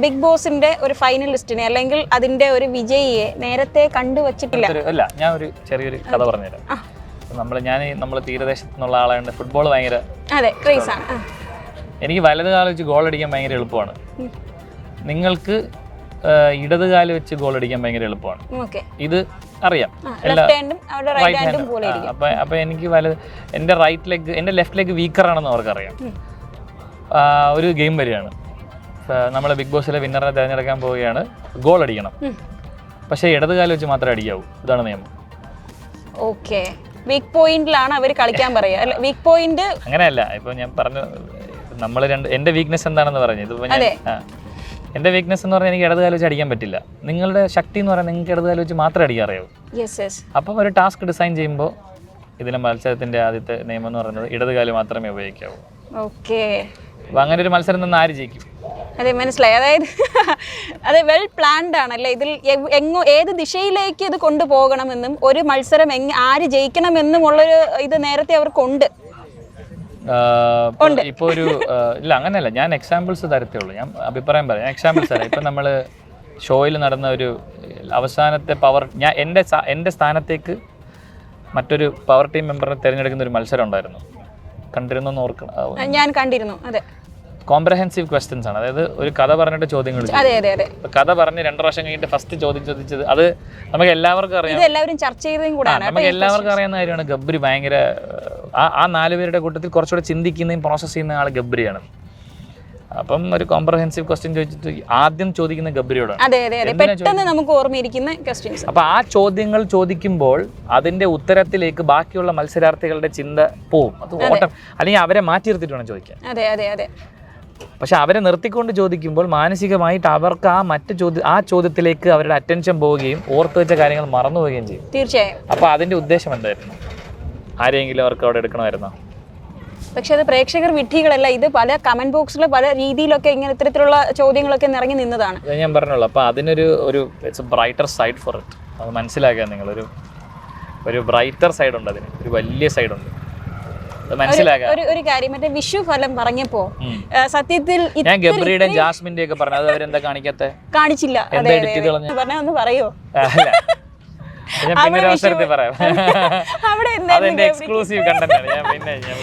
Big ബോസിന്റെ ഒരു ഫൈനലിസ്റ്റിനെ അല്ലെങ്കിൽ അതിന്റെ ഒരു വിജയിയെ നേരത്തെ കണ്ടുവച്ചിട്ടില്ല. അല്ല, ഞാൻ ഒരു ചെറിയൊരു കഥ പറഞ്ഞുതരാം. നമ്മൾ തീരദേശത്ത് നിന്നുള്ള ആളായതുകൊണ്ട് ഫുട്ബോൾ ഭയങ്കര ക്രേസ് ആണ്. എനിക്ക് വലത് കാലം വെച്ച് ഗോൾ അടിക്കാൻ ഭയങ്കര എളുപ്പമാണ്. നിങ്ങൾക്ക് ഇടത് കാലം വെച്ച് ഗോൾ അടിക്കാൻ ഭയങ്കര എളുപ്പമാണ്. ഇത് അറിയാം. അപ്പൊ എനിക്ക് എന്റെ റൈറ്റ് ലെഗ്, എന്റെ ലെഫ്റ്റ് ലെഗ് വീക്കർ ആണെന്ന് അവർക്കറിയാം. ഒരു ഗെയിം വരികയാണ്, നമ്മൾ ബിഗ് ബോസിലെ വിന്നറിനെ തിരഞ്ഞെടുക്കാൻ പോവുകയാണ്. ഗോൾ അടിക്കണം, പക്ഷേ ഇടത് കാലം വെച്ച് മാത്രമേ അടിക്കാവൂ. ഇതാണ് നിയമം. ഓക്കെ, വീക്ക് പോയിന്റിലാണ് അവർ കളിക്കാൻ പറയുക. വീക്ക് പോയിന്റ് അങ്ങനെയല്ല. ഇപ്പൊ ഞാൻ പറഞ്ഞു, നമ്മൾ എന്റെ വീക്ക്നെസ് എന്താണെന്ന് പറഞ്ഞു. ഇതിപ്പോ എന്റെ വീക്ക്നെസ് എന്ന് പറഞ്ഞാൽ എനിക്ക് ഇടതുകാലം വെച്ച് അടിക്കാൻ പറ്റില്ല. നിങ്ങളുടെ ശക്തി എന്ന് പറഞ്ഞാൽ നിങ്ങൾക്ക് ഇടതുകാലം വെച്ച് മാത്രമേ അടിക്കാൻ അറിയാവൂ. അപ്പം ഒരു ടാസ്ക് ഡിസൈൻ ചെയ്യുമ്പോൾ ഇതിലെ മത്സരത്തിന്റെ ആദ്യത്തെ നിയമം എന്ന് പറയുന്നത് ഇടതുകാലം മാത്രമേ ഉപയോഗിക്കാവൂ. ഓക്കെ, അപ്പൊ അങ്ങനെ ഒരു മത്സരം നിന്ന് ആര് ജയിക്കും? അതെ, മനസ്സിലായി. അതായത് അത് വെൽ പ്ലാൻഡ് ആണല്ലേ. ഇതിൽ ഏത് ദിശയിലേക്ക് ഇത് കൊണ്ടുപോകണമെന്നും ഒരു മത്സരം ആര് ജയിക്കണമെന്നും ഉള്ളൊരു ഇത് നേരത്തെ അവർക്കുണ്ട്. ഇപ്പൊ ഒരു ഇല്ല, അങ്ങനെയല്ല. ഞാൻ എക്സാമ്പിൾസ് തരത്തേ ഉള്ളൂ. ഞാൻ അഭിപ്രായം പറയാം. എക്സാമ്പിൾസ് തരാം. ഇപ്പൊ നമ്മള് ഷോയിൽ നടന്ന ഒരു അവസാനത്തെ പവർ, ഞാൻ എൻ്റെ സ്ഥാനത്തേക്ക് മറ്റൊരു പവർ ടീം മെമ്പറിനെ തിരഞ്ഞെടുക്കുന്ന ഒരു മത്സരം ഉണ്ടായിരുന്നു. കണ്ടിരുന്നു എന്ന് ഓർക്കണം. ഞാൻ കണ്ടിരുന്നു. അതെ, കോംപ്രഹെൻസീവ് ക്വസ്റ്റ്യൻസ് ആണ്. അതായത് ഒരു കഥ പറഞ്ഞിട്ട് ചോദ്യങ്ങൾ. കഥ പറഞ്ഞ് 2 പ്രാവശ്യം കഴിഞ്ഞിട്ട് ഫസ്റ്റ് ചോദ്യം ചോദിച്ചത് അത് നമുക്ക് എല്ലാവർക്കും അറിയാം. എല്ലാവരും ചർച്ച ചെയ്തതും കൂടാണ്. നമുക്ക് എല്ലാവർക്കും അറിയാവുന്ന കാര്യമാണ്. ഗബ്രി ഭയങ്കര ആ 4 പേരുടെ കൂട്ടത്തിൽ കുറച്ചുകൂടെ ചിന്തിക്കുന്നതും പ്രോസസ് ചെയ്യുന്ന ആൾ ഗബ്രിയാണ്. അപ്പം ഒരു കോംപ്രഹെൻസീവ് ക്വസ്റ്റ്യൻ ചോദിച്ചിട്ട് ആദ്യം ചോദിക്കുന്ന ഗബ്രിയോടാണ്. പെട്ടെന്ന് നമുക്ക് ഓർമ്മയിരിക്കുന്ന ക്വസ്റ്റ്യൻസ്. അപ്പൊ ആ ചോദ്യങ്ങൾ ചോദിക്കുമ്പോൾ അതിന്റെ ഉത്തരത്തിലേക്ക് ബാക്കിയുള്ള മത്സരാർത്ഥികളുടെ ചിന്ത പോവും. അത് ഓട്ടം, അല്ലെങ്കിൽ അവരെ മാറ്റി നിർത്തിയിട്ട് വേണം ചോദിക്കാൻ. അതെ. പക്ഷെ അവരെ നിർത്തിക്കൊണ്ട് ചോദിക്കുമ്പോൾ മാനസികമായിട്ട് അവർക്ക് ആ ചോദ്യത്തിലേക്ക് അവരുടെ അറ്റൻഷൻ പോവുകയും ഓർത്ത് വെച്ച കാര്യങ്ങൾ മറന്നു പോവുകയും ചെയ്യും. തീർച്ചയായും. അപ്പൊ അതിന്റെ ഉദ്ദേശം എന്തായിരുന്നു? ആരെങ്കിലും അവർക്ക് അവിടെ എടുക്കണമായിരുന്നോ? പക്ഷെ അത് പ്രേക്ഷകർ വിഡ്ഢികളല്ല. ഇത് പല കമന്റ് ബോക്സിൽ പല രീതിയിലൊക്കെ ഇങ്ങനെ ഇത്തരത്തിലുള്ള ചോദ്യങ്ങളൊക്കെ ഇറങ്ങി നിന്നതാണ്. ഞാൻ പറഞ്ഞോളൂ. അപ്പൊ അതിനൊരു ബ്രൈറ്റർ സൈഡ് ഫോർ ഇറ്റ്. അത് മനസ്സിലാക്കുക. നിങ്ങൾ ഒരു ബ്രൈറ്റർ സൈഡ് ഉണ്ട്, അതിന് ഒരു വലിയ സൈഡ് ഉണ്ട്. ഒരു കാര്യം, മറ്റേ വിഷു ഫലം പറഞ്ഞപ്പോ സത്യത്തിൽ ഞാൻ ഗബ്രിയുടെ ജാസ്മിന്റെ ഒക്കെ പറഞ്ഞു. അത് അവരെന്താ കാണിച്ചില്ല? പറഞ്ഞ ഒന്ന് പറയോ? ഞാൻ പിന്നെ അവസരത്തിൽ പറയാം. അതെന്റെ എക്സ്ക്ലൂസീവ് കണ്ടന്റ് ആണ്. ഞാൻ